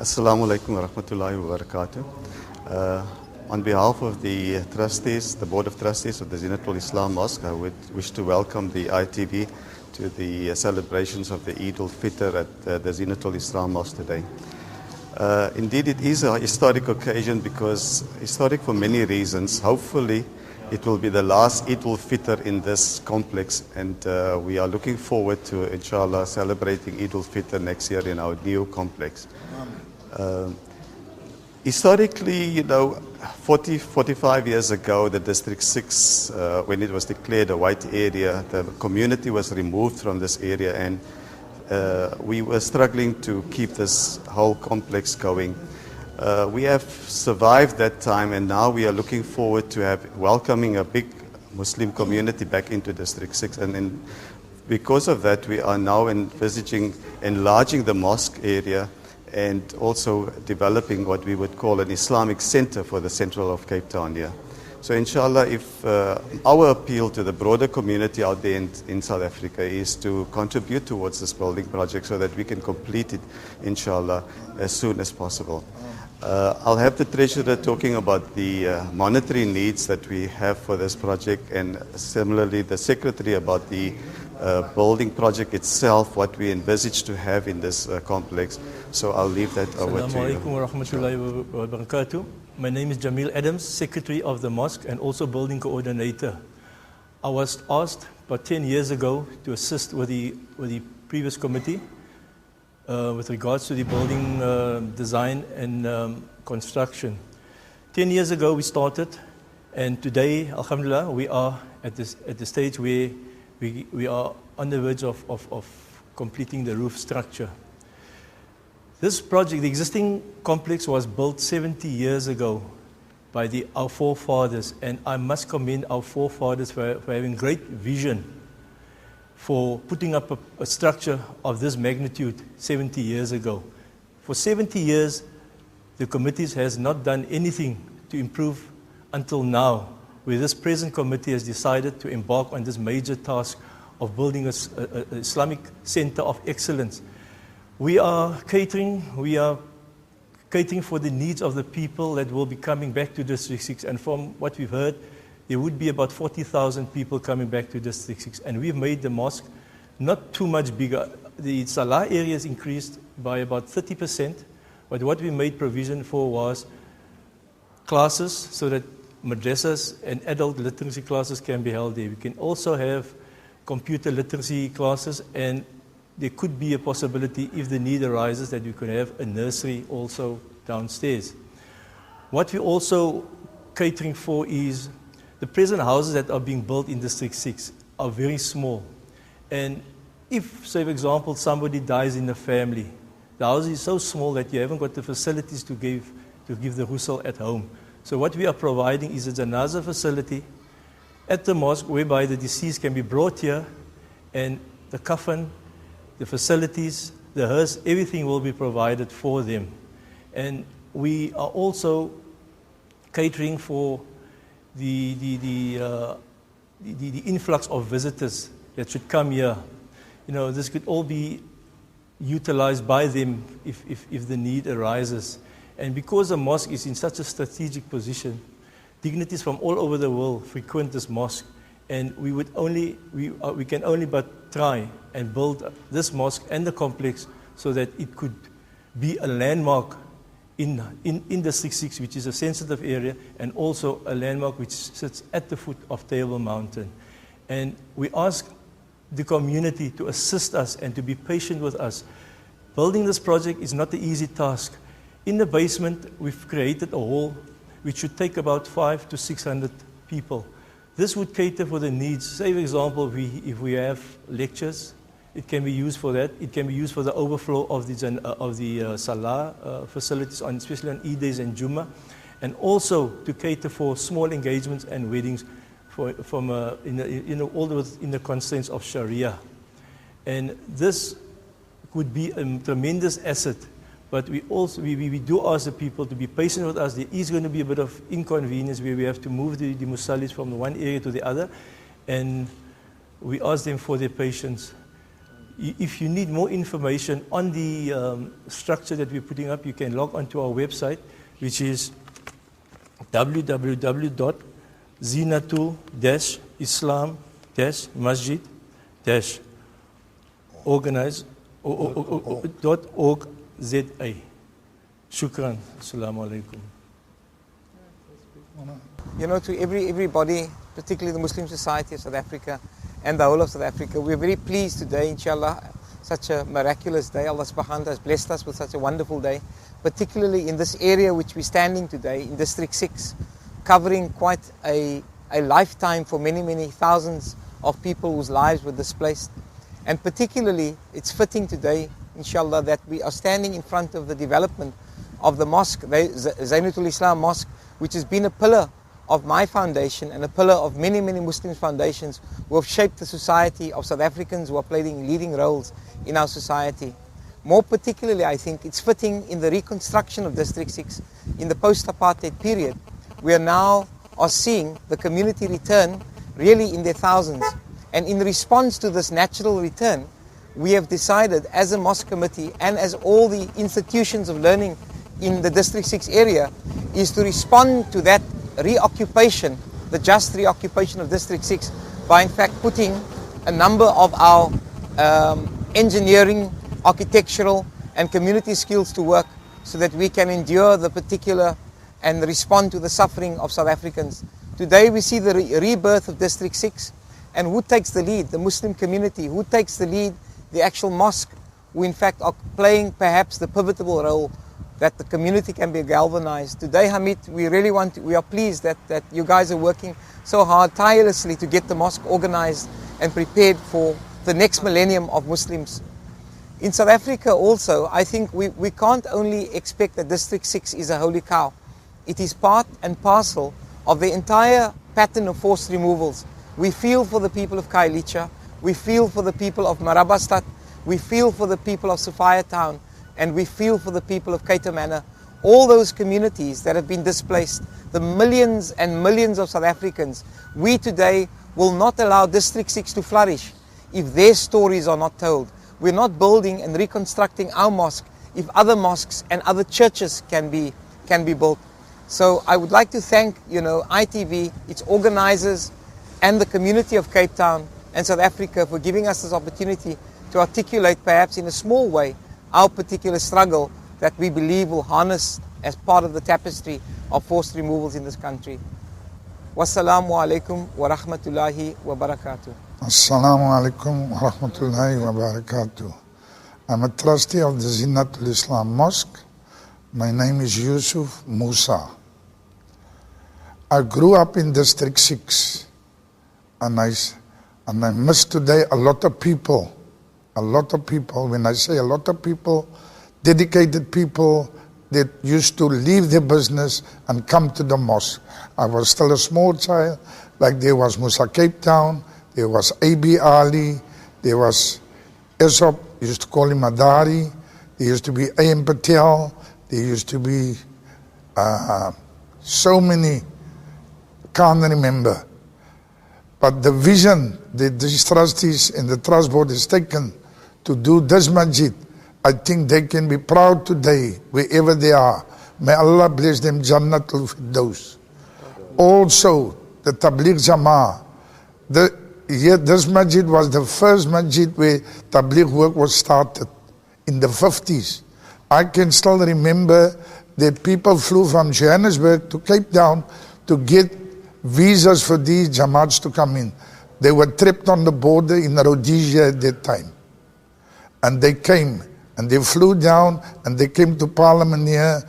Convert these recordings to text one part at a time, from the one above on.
Assalamu alaikum wa rahmatullahi wa barakatuh. On behalf of the trustees, the Board of Trustees of the Zeenatul Islam Mosque, I would wish to welcome the ITV to the celebrations of the Eid al-Fitr at the Zeenatul Islam Mosque today. Indeed, it is a historic occasion because historic for many reasons. Hopefully, it will be the last Eid al-Fitr in this complex, and we are looking forward to, inshallah, celebrating Eid al-Fitr next year in our new complex. Historically, 45 years ago, the District 6, when it was declared a white area, the community was removed from this area, and we were struggling to keep this whole complex going. We have survived that time, and now we are looking forward to welcoming a big Muslim community back into District 6. And because of that, we are now envisaging enlarging the mosque area and also developing what we would call an Islamic center for the central of Cape Town here. So inshallah, if our appeal to the broader community out there in South Africa is to contribute towards this building project so that we can complete it, inshallah, as soon as possible. I'll have the Treasurer talking about the monetary needs that we have for this project, and similarly the Secretary about the building project itself, what we envisage to have in this complex. So I'll leave that over to you. Assalamu alaikum wa rahmatullahi wa barakatuh. My name is JAMEEL Adams, Secretary of the Mosque and also Building Coordinator. I was asked about 10 years ago to assist with the previous committee with regards to the building design and construction. 10 years ago we started, and today, alhamdulillah, we are at the stage where we are on the verge of completing the roof structure. This project, the existing complex, was built 70 years ago by our forefathers, and I must commend our forefathers for having great vision for putting up a structure of this magnitude 70 years ago. For 70 years, the committees has not done anything to improve until now, where this present committee has decided to embark on this major task of building an Islamic center of excellence. We are catering for the needs of the people that will be coming back to District 6, and from what we've heard, there would be about 40,000 people coming back to District 6, and we've made the mosque not too much bigger. The Salah area is increased by about 30%, but what we made provision for was classes so that madrasas and adult literacy classes can be held there. We can also have computer literacy classes, and there could be a possibility, if the need arises, that we could have a nursery also downstairs. What we're also catering for is the present houses that are being built in District 6 are very small. And if, say for example, somebody dies in the family, the house is so small that you haven't got the facilities to give the ghusl at home. So what we are providing is a janazah facility at the mosque, whereby the deceased can be brought here, and the coffin, the facilities, the hearse, everything will be provided for them. And we are also catering for the influx of visitors that should come here. This could all be utilized by them if the need arises. And because the mosque is in such a strategic position, dignitaries from all over the world frequent this mosque, and we can only but try and build this mosque and the complex so that it could be a landmark in District 6, which is a sensitive area, and also a landmark which sits at the foot of Table Mountain. And we ask the community to assist us and to be patient with us. Building this project is not an easy task. In the basement, we've created a hall which should take about 500 to 600 people. This would cater for the needs. Say, for example, if we have lectures, it can be used for that. It can be used for the overflow of the Salah facilities, especially on Eid days and Jummah, and also to cater for small engagements and weddings all in the constraints of Sharia. And this could be a tremendous asset. But we do ask the people to be patient with us. There is going to be a bit of inconvenience where we have to move the musallis from one area to the other, and we ask them for their patience. If you need more information on the structure that we're putting up, you can log onto our website, which is www.zeenatul-islam-organize.org.za. Shukran. Assalamu alaikum. You know, to everybody, particularly the Muslim Society of South Africa and the whole of South Africa, we're very pleased today, inshallah, such a miraculous day. Allah subhanahu wa ta'ala has blessed us with such a wonderful day, particularly in this area which we're standing today, in District 6, covering quite a lifetime for many, many thousands of people whose lives were displaced. And particularly, it's fitting today, inshallah, that we are standing in front of the development of the mosque, the Zeenatul Islam Mosque, which has been a pillar of my foundation and a pillar of many, many Muslim foundations who have shaped the society of South Africans who are playing leading roles in our society. More particularly, I think it's fitting in the reconstruction of District 6 in the post-apartheid period. We are seeing the community return really in their thousands. And in response to this natural return, we have decided as a mosque committee and as all the institutions of learning in the District 6 area is to respond to that reoccupation, the just reoccupation of District 6, by in fact putting a number of our engineering, architectural and community skills to work so that we can endure the particular and respond to the suffering of South Africans. Today we see the rebirth of District 6, and who takes the lead? The Muslim community. Who takes the lead? The actual mosque, who in fact are playing perhaps the pivotal role that the community can be galvanized. Today, Hamid, we are pleased that you guys are working so hard, tirelessly to get the mosque organized and prepared for the next millennium of Muslims. In South Africa also, I think we can't only expect that District 6 is a holy cow. It is part and parcel of the entire pattern of forced removals. We feel for the people of Khayelitsha, we feel for the people of Marabastad, we feel for the people of Sophia Town, and we feel for the people of Cater Manor, all those communities that have been displaced, the millions and millions of South Africans. We today will not allow District 6 to flourish if their stories are not told. We're not building and reconstructing our mosque if other mosques and other churches can be built. So I would like to thank, ITV, its organizers, and the community of Cape Town and South Africa for giving us this opportunity to articulate, perhaps in a small way, our particular struggle that we believe will harness as part of the tapestry of forced removals in this country. Wassalamu alaikum wa rahmatullahi wa barakatuh. Assalamu alaikum wa rahmatullahi wa barakatuh. I'm a trustee of the Zeenatul Islam Mosque. My name is Yusuf Musa. I grew up in District 6 and I miss today a lot of people. When I say a lot of people, dedicated people that used to leave their business and come to the mosque. I was still a small child, like there was MOOSA Cape Town, there was A.B. Ali, there was ESSOP, used to call him Adari, there used to be A.M. Patel, there used to be so many, can't remember. But the vision that these trustees and the trust board has taken to do this masjid, I think they can be proud today, wherever they are. May Allah bless them, Jannatul Firdaus. Also, the Tabligh Jama'ah. This masjid was the first masjid where Tabligh work was started in the 50s. I can still remember that people flew from Johannesburg to Cape Town to get visas for these Jamaats to come in. They were trapped on the border in Rhodesia at that time. And they came, and they flew down, and they came to Parliament here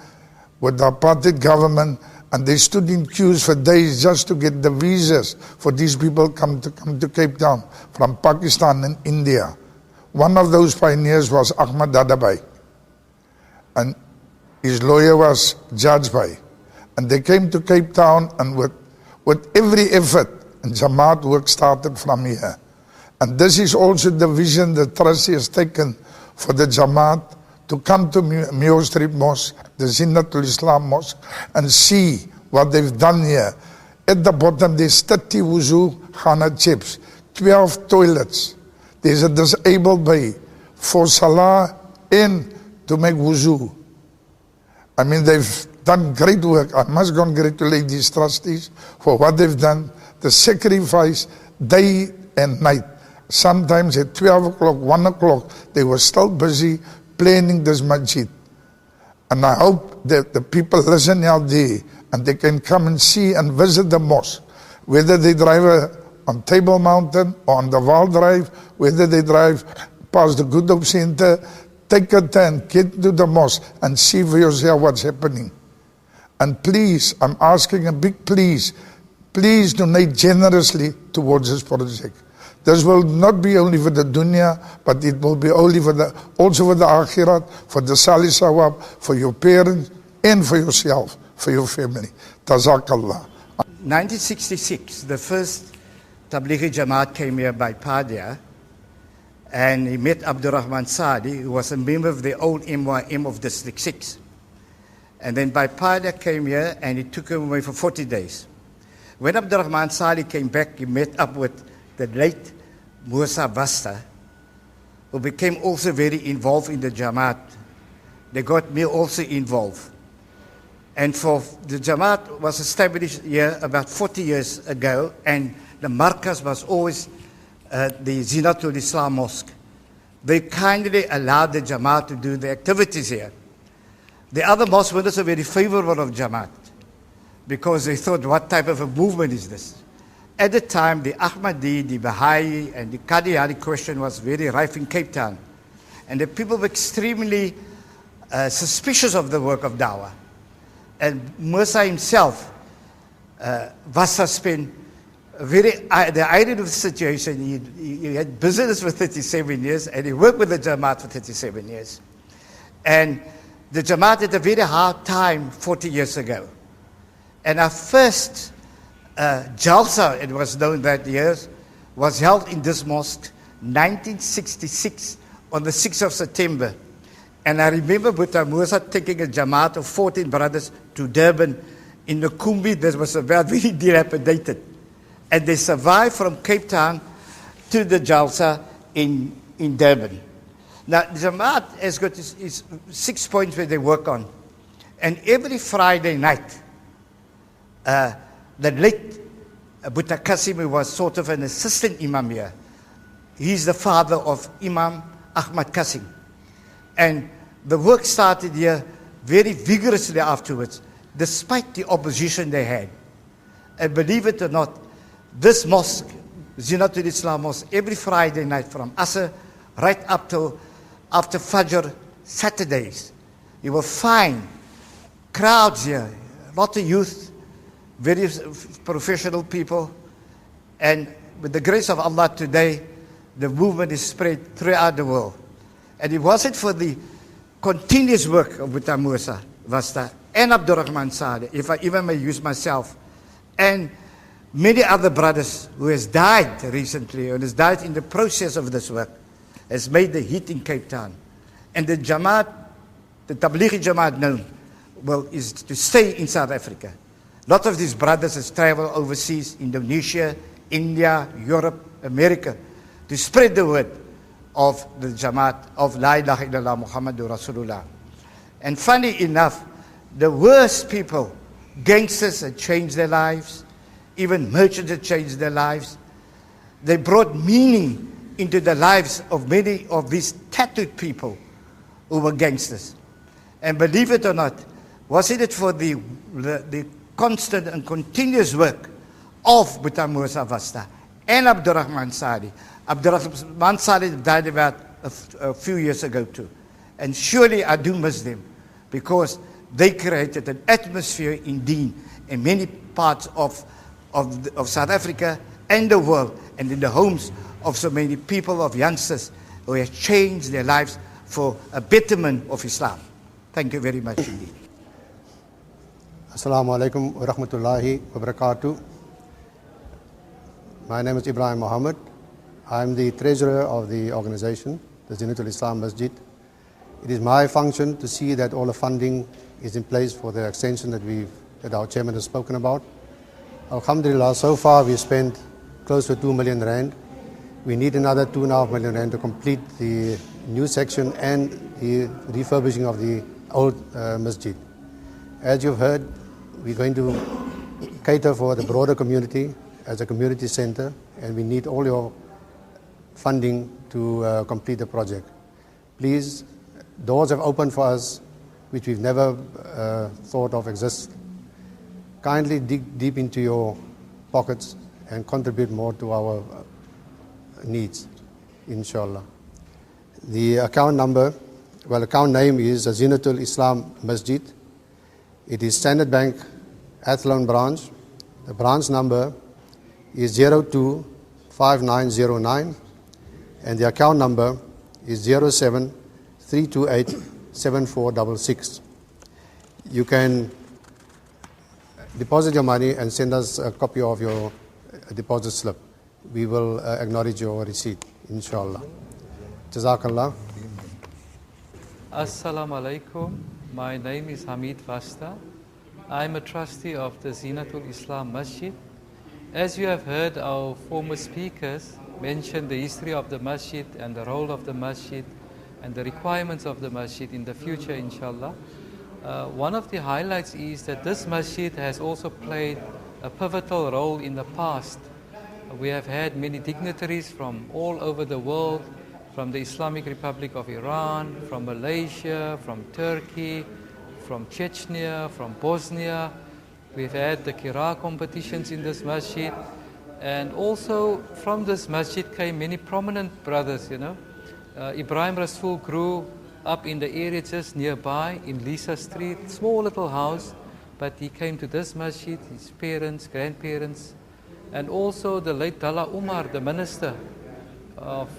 with the apartheid government, and they stood in queues for days just to get the visas for these people come to Cape Town from Pakistan and India. One of those pioneers was AHMED Dadabai, and his lawyer was Judge Bhai. And they came to Cape Town, and with every effort, and Jamaat work started from here. And this is also the vision the trustee has taken for the Jamaat to come to Muir Street Mosque, the Zeenatul Islam Mosque, and see what they've done here. At the bottom there's 30 wuzu khana chips, 12 toilets, There's a disabled bay for salah and to make wuzu. I mean, they've done great work. I must congratulate these trustees for what they've done. The sacrifice day and night. Sometimes at 12 o'clock, 1 o'clock, they were still busy planning this masjid. And I hope that the people listen out there and they can come and see and visit the mosque. Whether they drive on Table Mountain or on the Val Drive, whether they drive past the Good Hope Center, take a turn, get to the mosque and see for yourself what's happening. And please, I'm asking a big please, please donate generously towards this project. This will not be only for the dunya, but it will be only for also for the akhirat, for the sali sawab, for your parents, and for yourself, for your family. Tazakallah. 1966, the first Tablighi Jamaat came here by Padia, and he met Abdurrahman Sadi, who was a member of the old MYM of District 6. And then by Padia came here, and he took him away for 40 days. When Abdurrahman Sadi came back, he met up with the late MOOSA VASTA, who became also very involved in the Jamaat. They got me also involved. And for the Jamaat was established here about 40 years ago, and the markaz was always the Zeenatul Islam Mosque. They kindly allowed the Jamaat to do the activities here. The other mosques were also very favorable of Jamaat, because they thought, what type of a movement is this? At the time, the Ahmadi, the Baha'i, and the Qadiani question was very rife in Cape Town. And the people were extremely suspicious of the work of Dawah. And MOOSA himself, Vasa spent the irony of the situation, he had business for 37 years, and he worked with the Jamaat for 37 years. And the Jamaat had a very hard time 40 years ago. And our first Jalsa, it was known that year, was held in this mosque, 1966, on the 6th of September. And I remember Buddha MOOSA taking a Jamaat of 14 brothers to Durban in the Kumbi that was about very dilapidated. And they survived from Cape Town to the Jalsa in Durban. Now, the Jamaat has got its 6 points where they work on. And every Friday night, the late Buddha Qasim, who was sort of an assistant imam here, he's the father of Imam Ahmad Qasim. And the work started here very vigorously afterwards, despite the opposition they had. And believe it or not, this mosque, Zeenatul Islam Mosque, every Friday night from Asr right up to after Fajr, Saturdays, you will find crowds here, a lot of youth, very professional people. And with the grace of Allah today, the movement is spread throughout the world. And it wasn't for the continuous work of Buddha MOOSA VASTA and Abdurrahman Sadi, if I even may use myself, and many other brothers who has died recently and has died in the process of this work, has made the hit in Cape Town. And the Jamaat, the Tablighi Jamaat known, is to stay in South Africa. A lot of these brothers has traveled overseas, Indonesia, India, Europe, America, to spread the word of the Jamaat of La ilaha illallah Muhammadur Rasulullah. And funny enough, the worst people, gangsters had changed their lives, even merchants had changed their lives. They brought meaning into the lives of many of these tattooed people who were gangsters. And believe it or not, wasn't it for the constant and continuous work of Buddha MOOSA VASTA and Abdurrahman Sadi. Abdurrahman Sadi died about a few years ago too. And surely I do miss them, because they created an atmosphere in Deen in many parts of South Africa and the world, and in the homes of so many people, of youngsters who have changed their lives for a betterment of Islam. Thank you very much indeed. Assalamu alaikum wa rahmatullahi wa barakatuh. My name is Ibrahim Muhammad. I'm the treasurer of the organization, the Zeenatul Islam Masjied. It is my function to see that all the funding is in place for the extension that our chairman has spoken about. Alhamdulillah, so far we've spent close to 2 million rand, We need another 2.5 million rand to complete the new section and the refurbishing of the old masjid. As you've heard, we're going to cater for the broader community as a community center, and we need all your funding to complete the project. Please, doors have opened for us which we've never thought of exist. Kindly dig deep into your pockets and contribute more to our needs, inshallah. The account number, well, account name is Zeenatul Islam Masjid. It is Standard Bank Athlone branch. The branch number is 025909, and the account number is 0732874466. You can deposit your money and send us a copy of your deposit slip. We will acknowledge your receipt, inshallah. Jazakallah. Assalamu alaikum. My name is HAMID VASTA. I'm a trustee of the Zeenatul Islam Masjid. As you have heard, our former speakers mention the history of the masjid and the role of the masjid and the requirements of the masjid in the future, inshallah. One of the highlights is that this masjid has also played a pivotal role in the past. We have had many dignitaries from all over the world, from the Islamic Republic of Iran, from Malaysia, from Turkey, from Chechnya, from Bosnia. We've had the Qira competitions in this masjid. And also from this masjid came many prominent brothers, you know. Ibrahim Rasool grew up in the area just nearby in Lisa Street, small little house, but he came to this masjid, his parents, grandparents, and also the late Dalla Umar, the minister of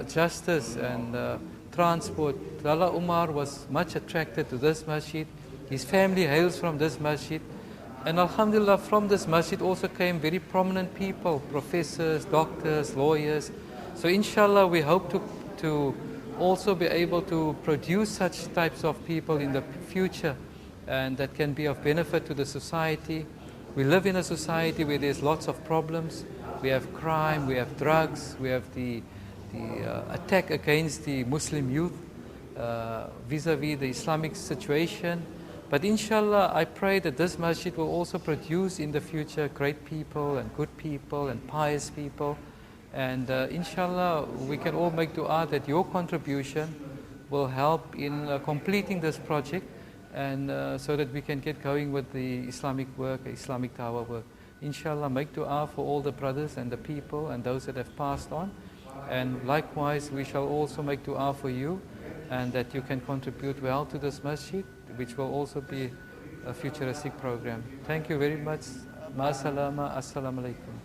justice and transport. Dalla Umar was much attracted to this masjid. His family hails from this masjid. And alhamdulillah, from this masjid also came very prominent people, professors, doctors, lawyers. So inshallah, we hope to also be able to produce such types of people in the future, and that can be of benefit to the society. We live in a society where there's lots of problems. We have crime, we have drugs, we have the attack against the Muslim youth vis-a-vis the Islamic situation. But inshallah, I pray that this masjid will also produce in the future great people and good people and pious people. And inshallah, we can all make dua that your contribution will help in completing this project, and so that we can get going with the Islamic work, Islamic Dawah work. Inshallah, make dua for all the brothers and the people and those that have passed on. And likewise, we shall also make dua for you, and that you can contribute well to this masjid, which will also be a futuristic program. Thank you very much. Ma salama, assalamu alaikum.